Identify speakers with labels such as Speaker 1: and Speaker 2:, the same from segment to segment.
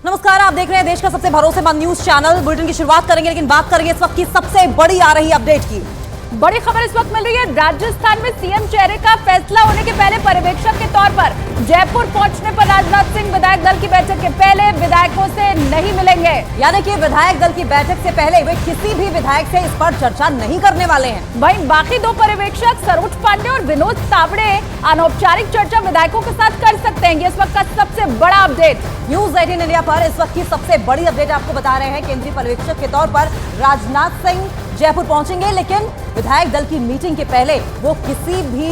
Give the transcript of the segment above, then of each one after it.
Speaker 1: नमस्कार, आप देख रहे हैं देश का सबसे भरोसेमंद न्यूज चैनल। बुलेटिन की शुरुआत करेंगे, लेकिन बात करेंगे इस वक्त की सबसे बड़ी आ रही अपडेट की।
Speaker 2: बड़ी खबर इस वक्त मिल रही है। राजस्थान में सीएम चेहरे का फैसला होने के पहले पर्यवेक्षक के तौर पर जयपुर पहुंचने पर राजनाथ सिंह विधायक दल की बैठक के पहले विधायकों से नहीं मिलेंगे।
Speaker 1: यानी कि विधायक दल की बैठक से पहले वे किसी भी विधायक से इस पर चर्चा नहीं करने वाले हैं।
Speaker 2: वहीं बाकी दो पर्यवेक्षक सरोज पांडे और विनोद तावड़े अनौपचारिक चर्चा विधायकों के साथ कर सकते हैं। ये इस वक्त का सबसे बड़ा अपडेट।
Speaker 1: न्यूज 18 इंडिया पर इस वक्त की सबसे बड़ी अपडेट आपको बता रहे हैं। केंद्रीय पर्यवेक्षक के तौर पर राजनाथ सिंह जयपुर पहुंचेंगे, लेकिन विधायक दल की मीटिंग के पहले वो किसी भी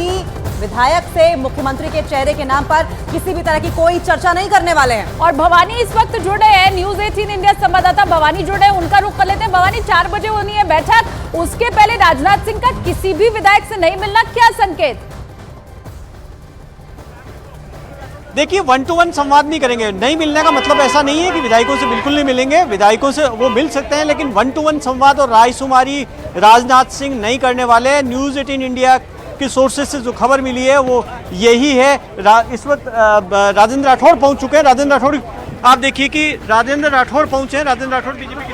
Speaker 1: विधायक से मुख्यमंत्री के चेहरे के नाम पर किसी भी तरह की कोई चर्चा नहीं करने वाले हैं।
Speaker 2: और भवानी इस वक्त जुड़े हैं, न्यूज 18 इंडिया संवाददाता भवानी जुड़े हैं, उनका रुख कर लेते हैं। भवानी, 4 बजे होनी है बैठक, उसके पहले राजनाथ सिंह का किसी भी विधायक से नहीं मिलना, क्या संकेत?
Speaker 3: देखिए, 1 to 1 संवाद नहीं करेंगे। नहीं मिलने का मतलब ऐसा नहीं है कि विधायकों से बिल्कुल नहीं मिलेंगे। विधायकों से वो मिल सकते हैं, लेकिन 1 to 1 संवाद और रायशुमारी राजनाथ सिंह नहीं करने वाले। न्यूज 18 इंडिया के सोर्सेज से जो खबर मिली है वो यही है। इस वक्त राजेंद्र राठौड़ पहुंच चुके हैं। राजेंद्र राठौड़, आप देखिए कि राजेंद्र राठौड़ पहुंचे हैं। राजेंद्र राठौड़ बीजेपी के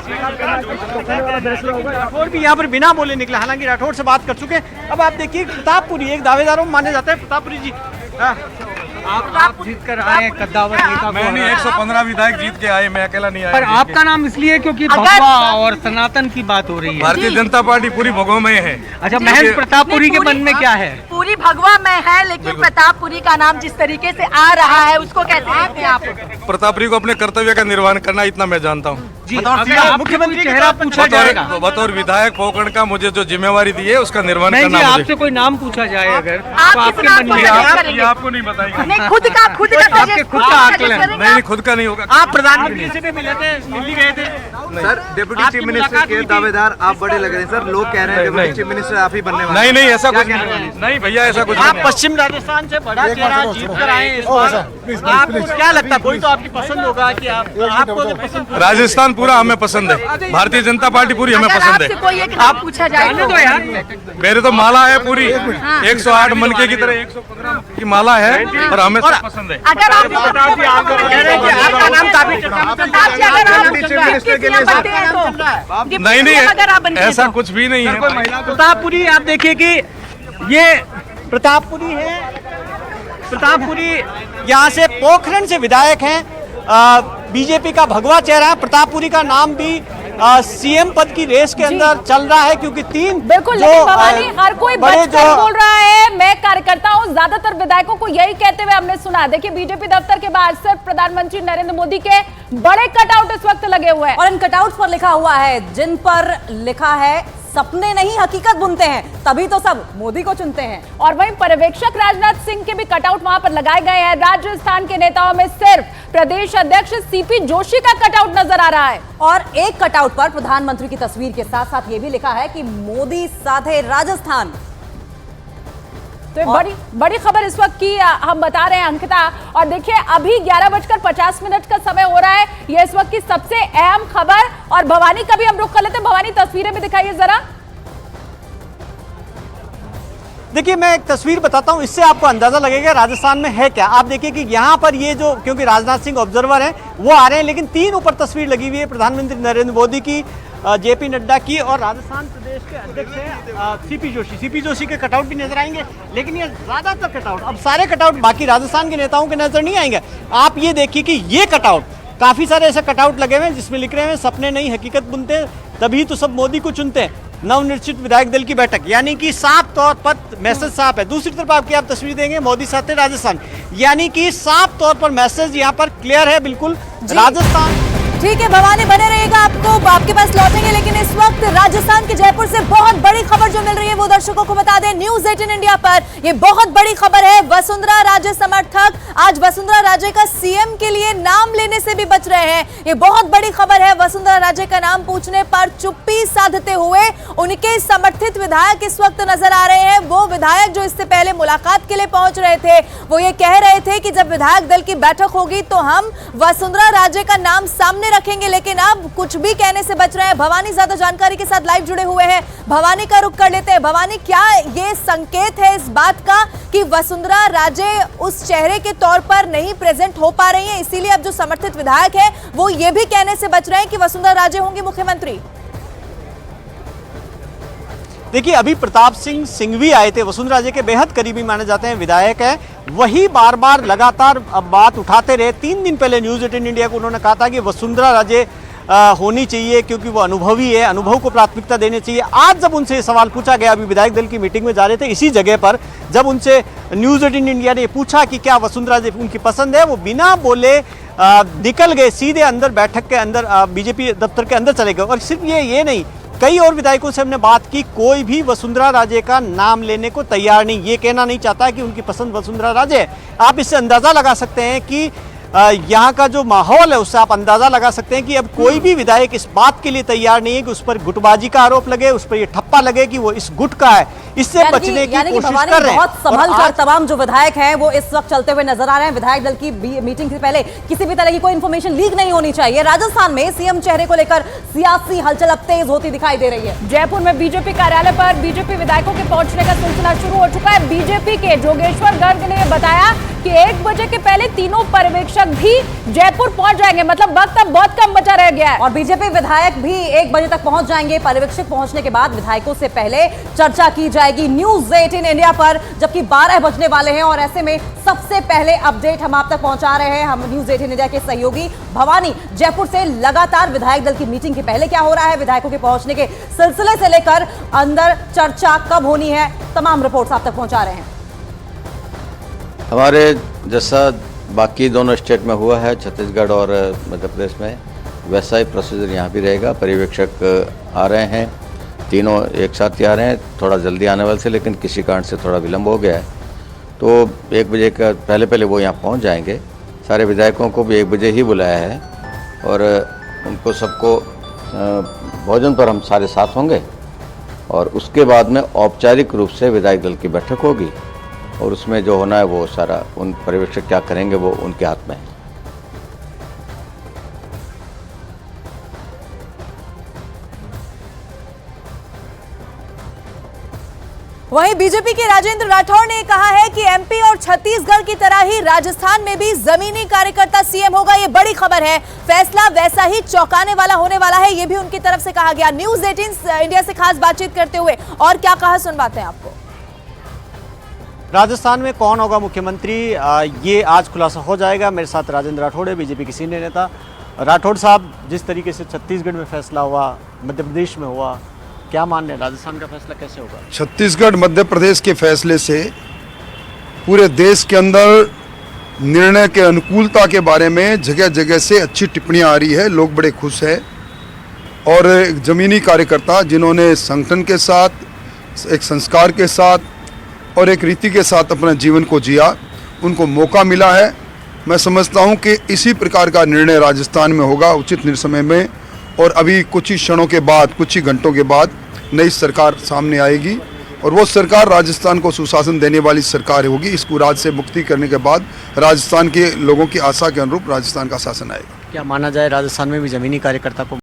Speaker 3: राठौड़ भी यहाँ पर बिना बोले निकले, हालांकि राठौड़ से बात कर चुके हैं। अब आप देखिए, प्रतापपुरी एक दावेदारों में माने जाता है। प्रतापपुरी जी,
Speaker 4: आप जीत कर आए हैं कद्दावर नेता।
Speaker 5: मैं नहीं, 115 विधायक जीत के आए, मैं अकेला नहीं आया।
Speaker 4: पर आपका नाम इसलिए क्योंकि भगवा और सनातन की बात हो रही है।
Speaker 5: भारतीय जनता पार्टी पूरी भगवा में है।
Speaker 4: अच्छा, महज प्रतापपुरी के मन में क्या है?
Speaker 6: पूरी भगवा में है, लेकिन प्रतापपुरी का नाम जिस तरीके से आ रहा है उसको कैसे देखते हैं आप?
Speaker 5: प्रतापपुरी को अपने कर्तव्य का निर्वहन करना, इतना मैं जानता हूँ।
Speaker 4: जी, अगर मुख्यमंत्री चेहरा पूछा जाएगा,
Speaker 5: बतौर विधायक पोकरण का मुझे जो जिम्मेवारी दी है उसका निर्वहन करना।
Speaker 4: आपसे कोई नाम पूछा जाए अगर,
Speaker 6: आप
Speaker 4: आपके मन में
Speaker 5: आपको नहीं बताएंगे।
Speaker 6: खुद का
Speaker 4: आपके खुद का आकलन।
Speaker 5: नहीं, खुद का नहीं होगा।
Speaker 3: आप प्रधानमंत्री से भी मिले थे, दिल्ली गए थे
Speaker 7: सर। डिप्टी चीफ मिनिस्टर के दावेदार आप बड़े लग रहे हैं सर। लोग कह रहे हैं डिप्टी चीफ मिनिस्टर आप ही बनने वाले।
Speaker 5: नहीं नहीं, ऐसा कुछ नहीं भैया, ऐसा कुछ
Speaker 3: आप
Speaker 5: नहीं।
Speaker 3: पश्चिम राजस्थान से बड़ा चेहरा जीत कर आए हैं इस बार। आपको क्या लगता है, कोई तो आपकी पसंद होगा कि आपको अगर पसंद?
Speaker 5: राजस्थान पूरा हमें पसंद है, भारतीय जनता पार्टी पूरी हमें पसंद है।
Speaker 6: कोई एक नाम पूछा जाए तो यार,
Speaker 5: मेरे तो माला है पूरी 108 मनके की तरह 115 की माला है, और हमें सब पसंद है।
Speaker 6: अगर आप
Speaker 3: आपका नाम काफी
Speaker 5: नहीं नहीं, ऐसा कुछ भी नहीं है।
Speaker 3: प्रतापपुरी, आप देखिए कि ये प्रतापपुरी है। प्रतापपुरी यहाँ से पोखरण से विधायक हैं, बीजेपी का भगवा चेहरा है। प्रतापपुरी का नाम भी सीएम पद की रेस के अंदर चल रहा है, क्योंकि 3
Speaker 2: बिल्कुल, लेकिन भवानी हर कोई बचकर बोल रहा है मैं कार्यकर्ता हूं। ज्यादातर विधायकों को यही कहते हुए हमने सुना। देखिए, बीजेपी दफ्तर के बाहर सिर्फ प्रधानमंत्री नरेंद्र मोदी के बड़े कटआउट इस वक्त लगे हुए हैं,
Speaker 1: और इन कटआउट पर लिखा हुआ है, जिन पर लिखा है सपने नहीं हकीकत बुनते हैं, तभी तो सब मोदी को चुनते हैं।
Speaker 2: और वहीं पर्यवेक्षक राजनाथ सिंह के भी कटआउट वहां पर लगाए गए हैं। राजस्थान के नेताओं में सिर्फ प्रदेश अध्यक्ष सीपी जोशी का कटआउट नजर आ रहा है,
Speaker 1: और एक कटआउट पर प्रधानमंत्री की तस्वीर के साथ साथ ये भी लिखा है कि मोदी साधे राजस्थान।
Speaker 2: तो बड़ी खबर इस वक्त की हम बता रहे हैं अंकिता। और देखिए, अभी 11:50 का समय हो रहा है। ये इस वक्त की सबसे अहम खबर। और भवानी का भी हम रुख कर लेते हैं। भवानी, तस्वीरें भी दिखाइए जरा।
Speaker 3: देखिए, मैं एक तस्वीर बताता हूं, इससे आपको अंदाजा लगेगा राजस्थान में है क्या। आप देखिए कि यहाँ पर ये जो, क्योंकि राजनाथ सिंह ऑब्जर्वर हैं, वो आ रहे हैं, लेकिन 3 ऊपर तस्वीर लगी हुई है। प्रधानमंत्री नरेंद्र मोदी की, जेपी नड्डा की, और राजस्थान प्रदेश के अध्यक्ष हैं सीपी जोशी। सीपी जोशी के कटआउट भी नजर आएंगे, लेकिन ये ज्यादातर कटआउट, अब सारे कटआउट बाकी राजस्थान के नेताओं के नजर नहीं आएंगे। आप ये देखिए कि ये कटआउट, काफी सारे ऐसे कटआउट लगे हुए हैं जिसमें लिख रहे हैं सपने नहीं हकीकत बुनते, तभी तो सब मोदी को चुनते हैं। नवनिर्चित विधायक दल की बैठक, यानी कि साफ तौर पर मैसेज साफ है। दूसरी तरफ आपकी आप तस्वीर देंगे, मोदी साथ राजस्थान, यानी कि साफ तौर पर मैसेज यहाँ पर क्लियर है बिल्कुल, राजस्थान।
Speaker 1: ठीक है भवानी, बने रहिएगा, आपके पास लौटेंगे। लेकिन इस वक्त राजस्थान के जयपुर से बहुत बड़ी खबर जो मिल रही है वो दर्शकों को बता दें। न्यूज 18 इंडिया पर ये बहुत बड़ी खबर है। वसुंधरा राजे समर्थक आज वसुंधरा राजे का सीएम के लिए नाम लेने से भी बच रहे हैं। ये बहुत बड़ी खबर है। वसुंधरा राजे का नाम पूछने पर चुप्पी साधते हुए उनके समर्थित विधायक इस वक्त नजर आ रहे हैं। वो विधायक जो इससे पहले मुलाकात के लिए पहुंच रहे थे, वो ये कह रहे थे कि जब विधायक दल की बैठक होगी तो हम वसुंधरा राजे का नाम सामने रखेंगे, लेकिन अब कुछ भी कहने से बच रहे हैं। भवानी ज्यादा जानकारी के साथ लाइव जुड़े हुए हैं। भवानी का रुख कर लेते हैं। भवानी, क्या ये संकेत है इस बात का कि वसुंधरा राजे उस चेहरे के तौर पर नहीं प्रेजेंट हो पा रही हैं, इसीलिए अब जो समर्थित विधायक है वो ये भी कहने से बच रहे हैं कि वसुंधरा राजे होंगी मुख्यमंत्री?
Speaker 3: देखिए, अभी प्रताप सिंह सिंघवी आए थे, वसुंधरा राजे के बेहद करीबी माने जाते हैं विधायक हैं, वही बार बार लगातार बात उठाते रहे। 3 दिन पहले न्यूज़ 18 इंडिया को उन्होंने कहा था कि वसुंधरा राजे होनी चाहिए क्योंकि वो अनुभवी है, अनुभव को प्राथमिकता देनी चाहिए। आज जब उनसे ये सवाल पूछा गया, अभी विधायक दल की मीटिंग में जा रहे थे इसी जगह पर, जब उनसे न्यूज़ 18 इंडिया ने पूछा कि क्या वसुंधरा राजे उनकी पसंद है, वो बिना बोले निकल गए, सीधे अंदर बैठक के अंदर बीजेपी दफ्तर के अंदर चले गए। और सिर्फ ये नहीं, कई और विधायकों से हमने बात की, कोई भी वसुंधरा राजे का नाम लेने को तैयार नहीं, ये कहना नहीं चाहता कि उनकी पसंद वसुंधरा राजे है। आप इससे अंदाजा लगा सकते हैं कि यहाँ का जो माहौल है उससे आप अंदाजा लगा सकते हैं कि अब कोई भी विधायक इस बात के लिए तैयार नहीं है कि उस पर गुटबाजी का आरोप लगे, उस पर ये ठप्पा लगे कि वो इस गुट का है। इससे बचने की कोशिश कर रहे हैं।
Speaker 1: बहुत संभल कर तमाम जो विधायक हैं वो इस वक्त चलते हुए नजर आ रहे हैं। विधायक दल की मीटिंग से पहले किसी भी तरह की कोई इंफॉर्मेशन लीक नहीं होनी चाहिए। राजस्थान में सीएम चेहरे को लेकर सियासी हलचल अब तेज होती दिखाई दे रही है।
Speaker 2: जयपुर में बीजेपी कार्यालय पर बीजेपी विधायकों के पहुंचने का सिलसिला शुरू हो चुका है। बीजेपी के जोगेश्वर गर्ग ने बताया कि 1 बजे के पहले तीनों पर्यवेक्षक भी जयपुर पहुंच जाएंगे, मतलब वक्त अब बहुत कम बचा रह गया है।
Speaker 1: और बीजेपी विधायक भी 1 बजे तक पहुंच जाएंगे। पर्यवेक्षक पहुंचने के बाद विधायकों से पहले चर्चा की जाएगी न्यूज़ 18 इंडिया पर, जबकि 12 बजने वाले हैं। और ऐसे में सबसे पहले अपडेट हम आप तक पहुंचा रहे हैं, हम न्यूज़ 18 इंडिया के सहयोगी भवानी जयपुर से। लगातार विधायक दल की मीटिंग के पहले क्या हो रहा है, विधायकों के पहुंचने के सिलसिले से लेकर अंदर चर्चा कब होनी है, तमाम रिपोर्ट्स आप तक पहुंचा रहे हैं।
Speaker 8: हमारे जैसा बाकी दोनों स्टेट में हुआ है, छत्तीसगढ़ और मध्य प्रदेश में, वैसा ही प्रोसीजर यहाँ भी रहेगा। पर्यवेक्षक आ रहे हैं, तीनों एक साथ ही आ रहे हैं, थोड़ा जल्दी आने वाले थे लेकिन किसी कारण से थोड़ा विलंब हो गया है, तो 1 बजे का पहले वो यहाँ पहुँच जाएंगे। सारे विधायकों को भी 1 बजे ही बुलाया है और उनको सबको भोजन पर हम सारे साथ होंगे और उसके बाद में औपचारिक रूप से विधायक दल की बैठक होगी और उसमें जो होना है वो सारा उन पर्यवेक्षक क्या करेंगे वो उनके हाथ में है।
Speaker 1: वहीं बीजेपी के राजेंद्र राठौड़ ने कहा है कि एमपी और छत्तीसगढ़ की तरह ही राजस्थान में भी जमीनी कार्यकर्ता सीएम होगा। ये बड़ी खबर है, फैसला वैसा ही चौंकाने वाला होने वाला है, ये भी उनकी तरफ से कहा गया। न्यूज़ 18 इंडिया से खास बातचीत करते हुए और क्या कहा सुनवाते हैं आपको।
Speaker 3: राजस्थान में कौन होगा मुख्यमंत्री, ये आज खुलासा हो जाएगा। मेरे साथ राजेंद्र राठौड़ है, बीजेपी के सीनियर नेता। राठौड़ साहब, जिस तरीके से छत्तीसगढ़ में फैसला हुआ, मध्य प्रदेश में हुआ, क्या मान रहे हैं राजस्थान का फैसला कैसे होगा?
Speaker 9: छत्तीसगढ़ मध्य प्रदेश के फैसले से पूरे देश के अंदर निर्णय के अनुकूलता के बारे में जगह जगह से अच्छी टिप्पणियां आ रही है, लोग बड़े खुश हैं। और एक ज़मीनी कार्यकर्ता जिन्होंने संगठन के साथ, एक संस्कार के साथ और एक रीति के साथ अपने जीवन को जिया, उनको मौका मिला है। मैं समझता हूं कि इसी प्रकार का निर्णय राजस्थान में होगा उचित समय में। और अभी कुछ ही क्षणों के बाद, कुछ ही घंटों के बाद नई सरकार सामने आएगी और वो सरकार राजस्थान को सुशासन देने वाली सरकार होगी। इस कुराज से मुक्ति करने के बाद राजस्थान के लोगों की आशा के अनुरूप राजस्थान का शासन आएगा।
Speaker 3: क्या माना जाए राजस्थान में भी जमीनी कार्यकर्ता को